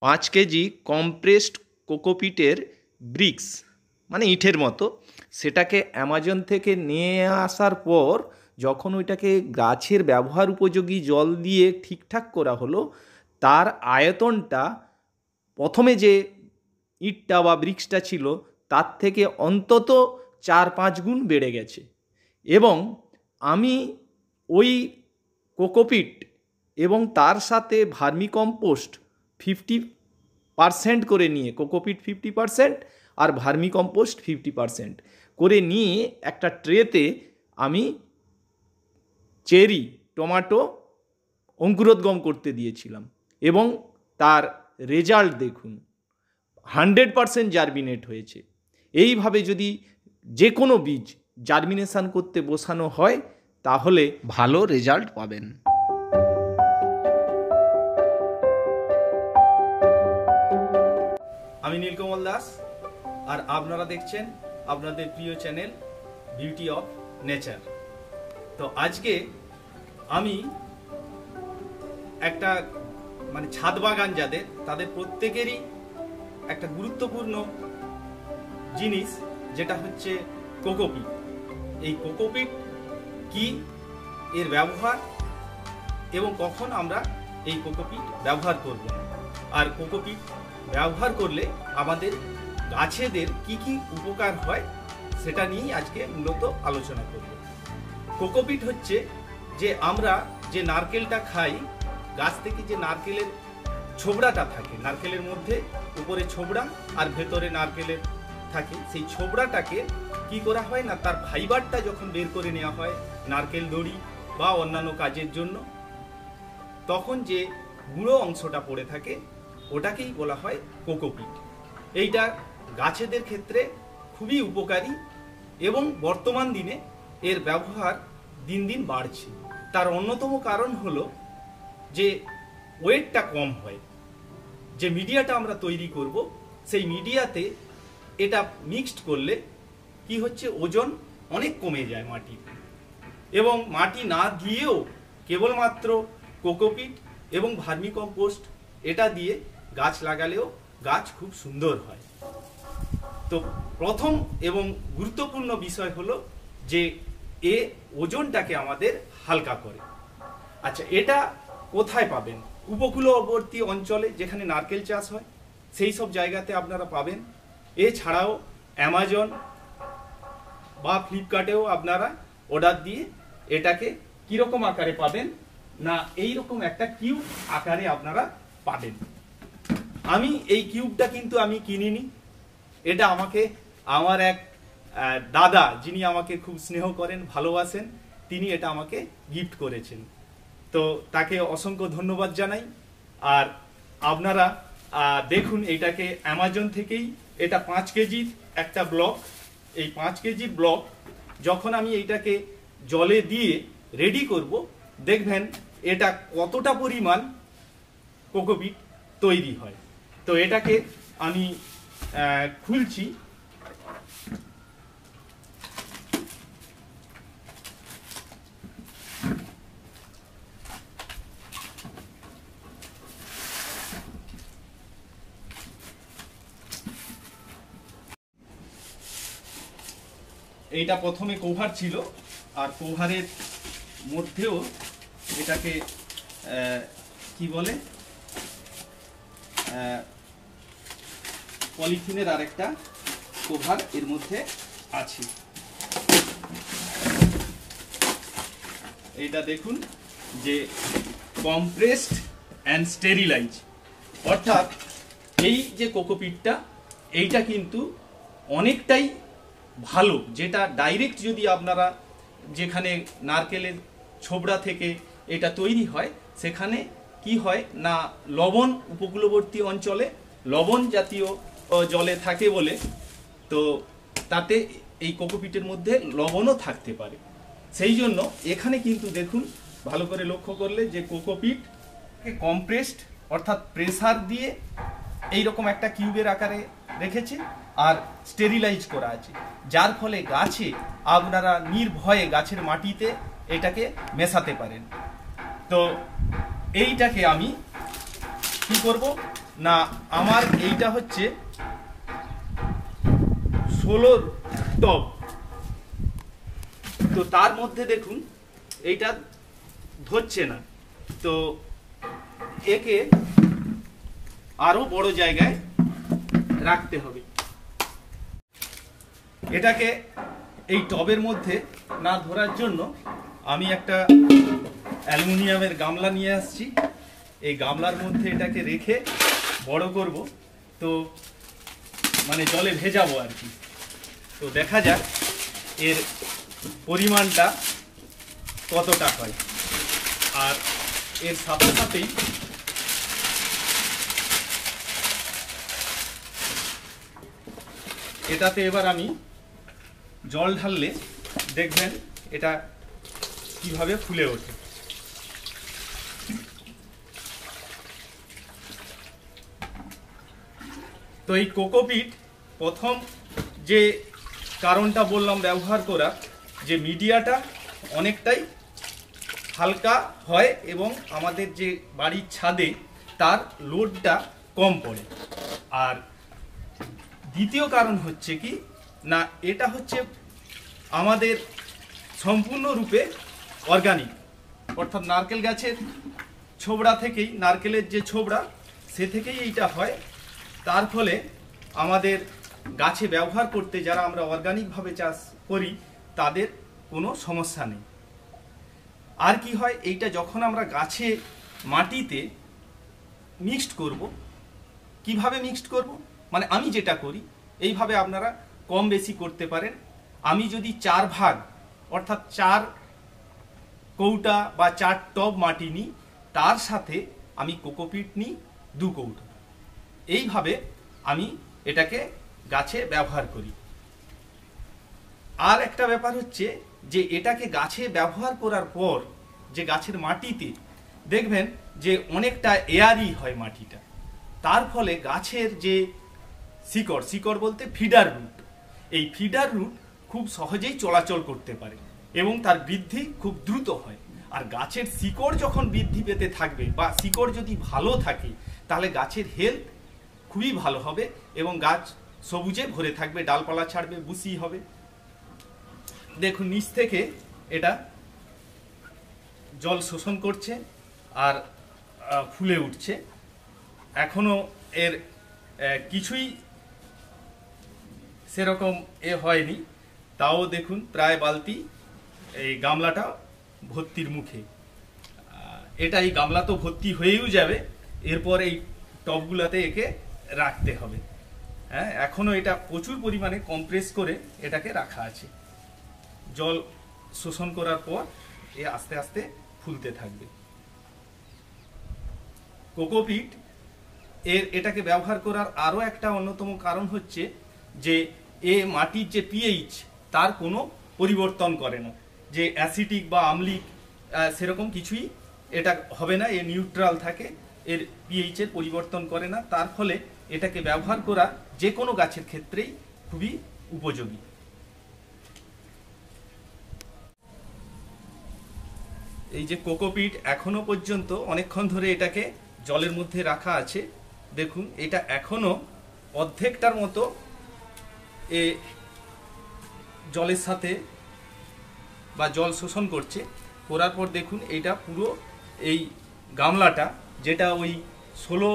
5 KG compressed কোকোপিটের bricks মানে ইটের মতো, সেটাকে অ্যামাজন থেকে নিয়ে আসার পর যখন ওইটাকে গাছের ব্যবহার উপযোগী জল দিয়ে ঠিকঠাক করা হলো, তার আয়তনটা প্রথমে যে ইটটা বা ব্রিক্সটা ছিল তার থেকে অন্তত 4-5 গুণ বেড়ে গেছে। এবং আমি ওই কোকোপিট এবং তার সাথে ভার্মিকম্পোস্ট 50% করে নিয়ে, কোকোপিট 50% আর ভার্মিকম্পোস্ট 50% করে নিয়ে একটা ট্রেতে আমি চেরি টমেটো অঙ্কুরোদ্গম করতে দিয়েছিলাম এবং তার রেজাল্ট দেখুন, 100% জার্মিনেট হয়েছে। এইভাবে যদি যে কোনো বীজ জার্মিনেশন করতে বসানো হয় তাহলে ভালো রেজাল্ট পাবেন। আমি নীলকমল দাস, আর আপনারা দেখছেন আপনাদের প্রিয় চ্যানেল বিউটি অফ নেচার। তো আজকে আমি একটা ছাদ বাগান যাদের, তাদের প্রত্যেকেরই একটা গুরুত্বপূর্ণ জিনিস, যেটা হচ্ছে কোকোপিট। এই কোকোপিট কি, এর ব্যবহার এবং কখন আমরা এই কোকোপিট ব্যবহার করব, আর কোকোপিট ব্যবহার করলে আমাদের গাছেদের কি কি উপকার হয় সেটা নিয়েই আজকে মূলত আলোচনা করব। কোকোপিট হচ্ছে যে আমরা যে নারকেলটা খাই, গাছ থেকে যে নারকেলের ছোবড়াটা থাকে, নারকেলের মধ্যে উপরে ছোবড়া আর ভেতরে নারকেলের থাকে, সেই ছোবড়াটাকে কি করা হয় না, তার ফাইবারটা যখন বের করে নেওয়া হয় নারকেল দড়ি বা অন্যান্য কাজের জন্য, তখন যে গুঁড়ো অংশটা পড়ে থাকে ওটাকেই বলা হয় কোকোপিট। এইটা গাছেদের ক্ষেত্রে খুবই উপকারী এবং বর্তমান দিনে এর ব্যবহার দিন দিন বাড়ছে। তার অন্যতম কারণ হলো যে ওয়েটটা কম হয়। যে মিডিয়াটা আমরা তৈরি করব সেই মিডিয়াতে এটা মিক্সড করলে কি হচ্ছে, ওজন অনেক কমে যায় মাটির, এবং মাটি না দিয়েও কেবলমাত্র কোকোপিট এবং ভার্মিকম্পোস্ট এটা দিয়ে গাছ লাগালেও গাছ খুব সুন্দর হয়। তো প্রথম এবং গুরুত্বপূর্ণ বিষয় হলো যে এ ওজনটাকে আমাদের হালকা করে। আচ্ছা, এটা কোথায় পাবেন? উপকূলবর্তী অঞ্চলে যেখানে নারকেল চাষ হয় সেই সব জায়গাতে আপনারা পাবেন। এছাড়াও অ্যামাজন বা ফ্লিপকার্টেও আপনারা অর্ডার দিয়ে এটাকে কীরকম আকারে পাবেন না, এইরকম একটা কিউব আকারে আপনারা পাবেন। আমি এই কিউবটা কিন্তু আমি কিনিনি, এটা আমাকে আমার এক দাদা, যিনি আমাকে খুব স্নেহ করেন, ভালোবাসেন, তিনি এটা আমাকে গিফট করেছেন। তো তাকে অসংখ্য ধন্যবাদ জানাই। আর আপনারা দেখুন, এটাকে অ্যামাজন থেকেই, এটা 5 কেজির একটা ব্লক। এই 5 কেজির ব্লক যখন আমি এইটাকে জলে দিয়ে রেডি করব, দেখবেন এটা কতটা পরিমাণ কোকোপিট তৈরি হয়। তো এটাকে আমি খুলছি। এইটা প্রথমে কভার ছিল, আর কভারের মধ্যেও এটাকে কি বলে, পলিথিনের আরেকটা কভার এর মধ্যে আছে। এইটা দেখুন যে কম্প্রেসড অ্যান্ড স্টেরিলাইজ, অর্থাৎ এই যে কোকোপিটটা, এইটা কিন্তু অনেকটাই ভালো। যেটা ডাইরেক্ট যদি আপনারা, যেখানে নারকেলের ছোবড়া থেকে এটা তৈরি হয়, সেখানে কি হয় না, লবণ, উপকূলবর্তী অঞ্চলে লবণ জাতীয় জলে থাকে বলে, তো তাতে এই কোকোপিটের মধ্যে লবণও থাকতে পারে। সেই জন্য এখানে কিন্তু দেখুন, ভালো করে লক্ষ্য করলে যে কোকোপিট কম্প্রেসড অর্থাৎ প্রেসার দিয়ে এইরকম একটা কিউবের আকারে রেখেছে আর স্টেরিলাইজ করা আছে, যার ফলে গাছে আপনারা নির্ভয়ে গাছের মাটিতে এটাকে মেশাতে পারেন। তো এইটাকে আমি কি করব, না আমার এইটা হচ্ছে 16 টব, তো তার মধ্যে দেখুন এইটা ধরছে না, তো একে আরো বড় জায়গায় রাখতে হবে। এটাকে এই টবের মধ্যে না ধরার জন্য আমি একটা অ্যালুমিনিয়ামের গামলা নিয়ে আসছি। এই গামলার মধ্যে এটাকে রেখে বড় করব, তো মানে জলে ভেজাবো আর কি। তো দেখা যাক এর পরিমাণটা কতটা হয়। আর এর সাথে সাথেই এটাতে এবার আমি জল ঢাললে দেখবেন এটা কিভাবে ফুলে ওঠে। তো এই কোকোপিট প্রথম যে কারণটা বললাম ব্যবহার করা, যে মিডিয়াটা অনেকটাই হালকা হয় এবং আমাদের যে বাড়ির ছাদে তার লোডটা কম পড়ে। আর দ্বিতীয় কারণ হচ্ছে কি না, এটা হচ্ছে আমাদের সম্পূর্ণরূপে অর্গানিক, অর্থাৎ নারকেল গাছের ছোবড়া থেকেই, নারকেলের যে ছোবড়া সে থেকেই এইটা হয়। তার ফলে আমাদের গাছে ব্যবহার করতে যারা আমরা অর্গানিকভাবে চাষ করি তাদের কোনো সমস্যা নেই। আর কি হয়, এইটা যখন আমরা গাছে মাটিতে মিক্সড করব, কিভাবে মিক্সড করব, মানে আমি যেটা করি এইভাবে আপনারা কম বেশি করতে পারেন। আমি যদি 4 ভাগ অর্থাৎ 4 কৌটা বা 4 টব মাটি নিই, তার সাথে আমি কোকোপিট নিই 2 কৌটা, এইভাবে আমি এটাকে গাছে ব্যবহার করি। আর একটা ব্যাপার হচ্ছে যে এটাকে গাছে ব্যবহার করার পর যে গাছের মাটিতে দেখবেন যে অনেকটা এয়ারি হয় মাটিটা, তার ফলে গাছের যে শিকড় বলতে ফিডার রুট, এই ফিডার রুট খুব সহজেই চলাচল করতে পারে এবং তার বৃদ্ধি খুব দ্রুত হয়। আর গাছের শিকড় যখন বৃদ্ধি পেতে থাকবে বা শিকড় যদি ভালো থাকে তাহলে গাছের হেলথ খুবই ভালো হবে এবং গাছ সবুজে ভরে থাকবে, ডালপালা ছাড়বে, বুশি হবে। দেখুন নিচ থেকে এটা জল শোষণ করছে আর ফুলে উঠছে। এখনো এর কিছুই সেরকম হয়নি, তাও দেখুন প্রায় বালতি এই গামলাটা ভর্তির মুখে। এটা এই গামলা তো ভর্তি হয়েও যাবে, এরপর এই টবগুলাতে একে রাখতে হবে। হ্যাঁ, এখনো এটা প্রচুর পরিমাণে কম্প্রেস করে এটাকে রাখা আছে। জল শোষণ করার পর এ আস্তে আস্তে ফুলতে থাকবে। কোকোপিট এটাকে ব্যবহার করার আরো একটা অন্যতম কারণ হচ্ছে যে মাটির যে পিএইচ তার কোনো পরিবর্তন করে না, যে অ্যাসিডিক বা আম্লিক সেরকম কিছুই এটা হবে না, নিউট্রাল থাকে, এর পিএইচ এর পরিবর্তন করে না। তার ফলে এটাকে ব্যবহার করা যে কোনো গাছের ক্ষেত্রেই খুবই উপযোগী। এই যে কোকোপিট এখনো পর্যন্ত অনেকক্ষণ ধরে এটাকে জলের মধ্যে রাখা আছে, দেখুন এটা এখনো অর্ধেকটার মতো জলের সাথে বা জল শোষণ করছে। করার পর দেখুন এটা পুরো এই গামলাটা, যেটা ওই 16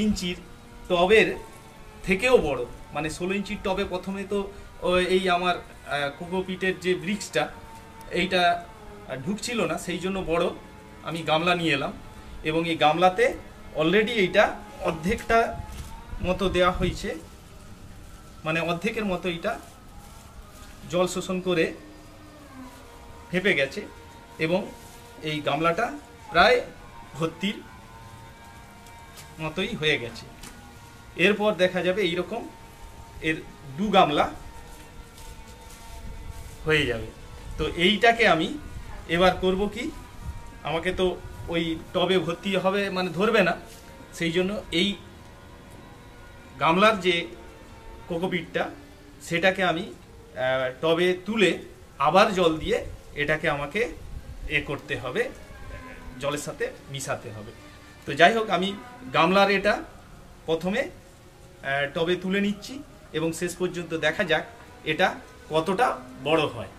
ইঞ্চির টবের থেকেও বড়, মানে 16 ইঞ্চির টবে প্রথমে তো এই আমার কোকোপিটের যে ব্রিক্সটা এইটা ঢুকছিল না, সেই জন্য বড় আমি গামলা নিয়ে এলাম এবং এই গামলাতে অলরেডি এইটা অর্ধেকটা মতো দেওয়া হয়েছে, মানে অর্ধেকের মতো এটা জল শোষণ করে ফেপে গেছে এবং এই গামলাটা প্রায় ভর্তির মতোই হয়ে গেছে। এরপর দেখা যাবে এইরকম এর 2 গামলা হয়ে যাবে। তো এইটাকে আমি এবার করব কি, আমাকে তো ওই টবে ভর্তি হবে মানে ধরবে না, সেই জন্য এই গামলার যে কোকোপিটটা সেটাকে আমি টবে তুলে আবার জল দিয়ে এটাকে আমাকে করতে হবে, জলের সাথে মিশাতে হবে। তো যাই হোক, আমি গামলার এটা প্রথমে টবে তুলে নিচ্ছি এবং শেষ পর্যন্ত দেখা যাক এটা কতটা বড় হয়।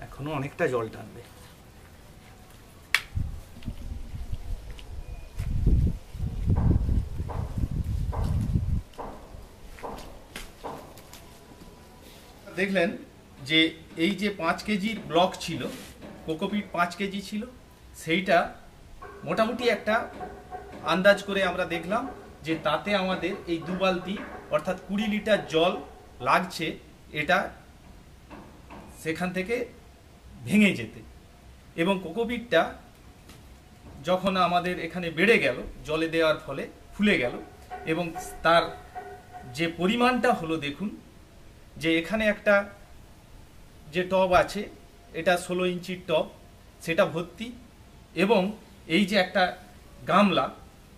এখনো অনেকটা জল টানবে। দেখলেন যে এই যে 5 কেজির ব্লক ছিল, কোকোপিট 5 কেজি ছিল, সেইটা মোটামুটি একটা আন্দাজ করে আমরা দেখলাম যে তাতে আমাদের এই 2 বালতি অর্থাৎ 20 লিটার জল লাগছে এটা সেখান থেকে ভেঙে যেতে। এবং কোকোপিটটা যখন আমাদের এখানে বেড়ে গেল জলে দেওয়ার ফলে ফুলে গেল এবং তার যে পরিমাণটা হলো, দেখুন যে এখানে একটা যে টব আছে এটা 16 ইঞ্চির টব, সেটা ভর্তি, এবং এই যে একটা গামলা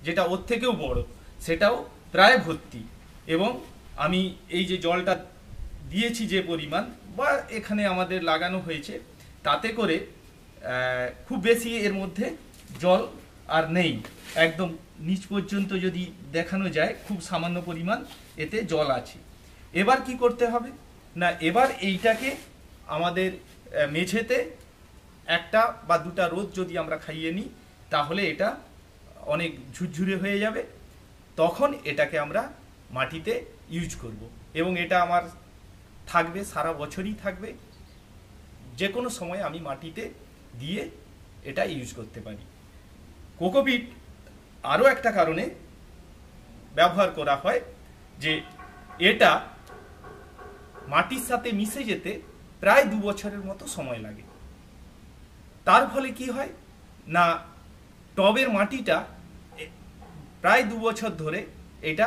যেটা ওর থেকেও বড় সেটাও প্রায় ভর্তি। এবং আমি এই যে জলটা দিয়েছি যে পরিমাণ বা এখানে আমাদের লাগানো হয়েছে, তাতে করে খুব বেশি এর মধ্যে জল আর নেই। একদম নিচ পর্যন্ত যদি দেখানো যায় খুব সামান্য পরিমাণ এতে জল আছে। এবার কি করতে হবে না, এবার এইটাকে আমাদের মেঝেতে একটা বা দুটা রোদ যদি আমরা খাইয়ে নিই তাহলে এটা অনেক ঝুরঝুরে হয়ে যাবে। তখন এটাকে আমরা মাটিতে ইউজ করব এবং এটা আমার থাকবে, সারা বছরই থাকবে। যে কোনো সময় আমি মাটিতে দিয়ে এটা ইউজ করতে পারি। কোকোপিট আরও একটা কারণে ব্যবহার করা হয় যে এটা মাটির সাথে মিশে যেতে প্রায় 2 বছরের মতো সময় লাগে। তার ফলে কি হয় না, টবের মাটিটা প্রায় 2 বছর ধরে এটা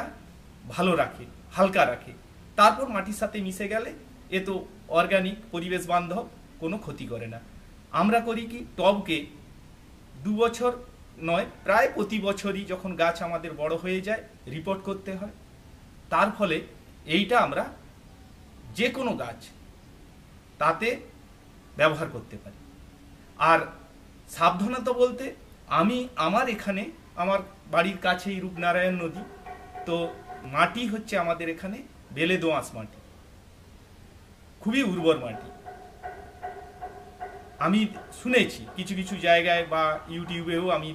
ভালো রাখে, হালকা রাখে। তারপর মাটির সাথে মিশে গেলে এ তো অর্গানিক, পরিবেশ বান্ধব, কোনো ক্ষতি করে না। আমরা করি কি, টবকে 2 বছর নয়, প্রায় প্রতি বছরই যখন গাছ আমাদের বড় হয়ে যায় রিপোর্ট করতে হয়। তার ফলে এইটা আমরা যে কোনো গাছ তাতে ব্যবহার করতে পারি। আর সাবধানতা বলতে, আমি আমার এখানে আমার বাড়ির কাছেই রূপনারায়ণ নদী, তো মাটি হচ্ছে আমাদের এখানে বেলে দোআঁশ মাটি, খুবই উর্বর মাটি। আমি শুনেছি কিছু কিছু জায়গায় বা ইউটিউবেও আমি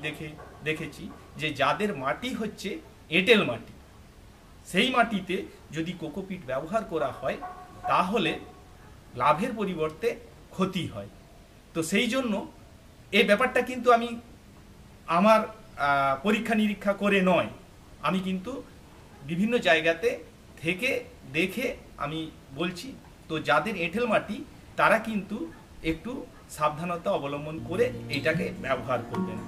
দেখেছি যে যাদের মাটি হচ্ছে এঁটেল মাটি, সেই মাটিতে যদি কোকোপিট ব্যবহার করা হয় তাহলে লাভের পরিবর্তে ক্ষতি হয়। তো সেই জন্য এই ব্যাপারটা কিন্তু আমি আমার পরীক্ষা নিরীক্ষা করে নয়, আমি কিন্তু বিভিন্ন জায়গাতে থেকে দেখে আমি বলছি। তো যাদের এঁটেল মাটি তারা কিন্তু একটু সাবধানতা অবলম্বন করে এটাকে ব্যবহার করবেন,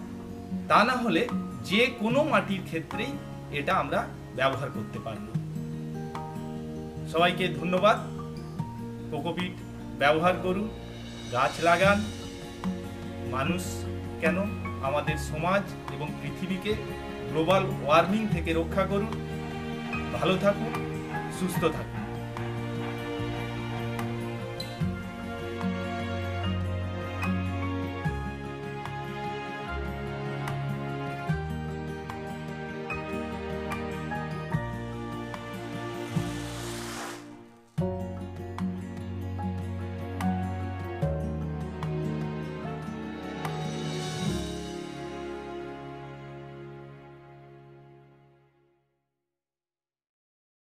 তা না হলে যে কোনো মাটির ক্ষেত্রেই এটা আমরা ব্যবহার করতে পারব। সবাইকে ধন্যবাদ। কোকোপিট ব্যবহার করুন, গাছ লাগান, মানুষ কেন আমাদের সমাজ এবং পৃথিবীকে গ্লোবাল ওয়ার্মিং থেকে রক্ষা করুন। ভালো থাকুন, সুস্থ থাকুন।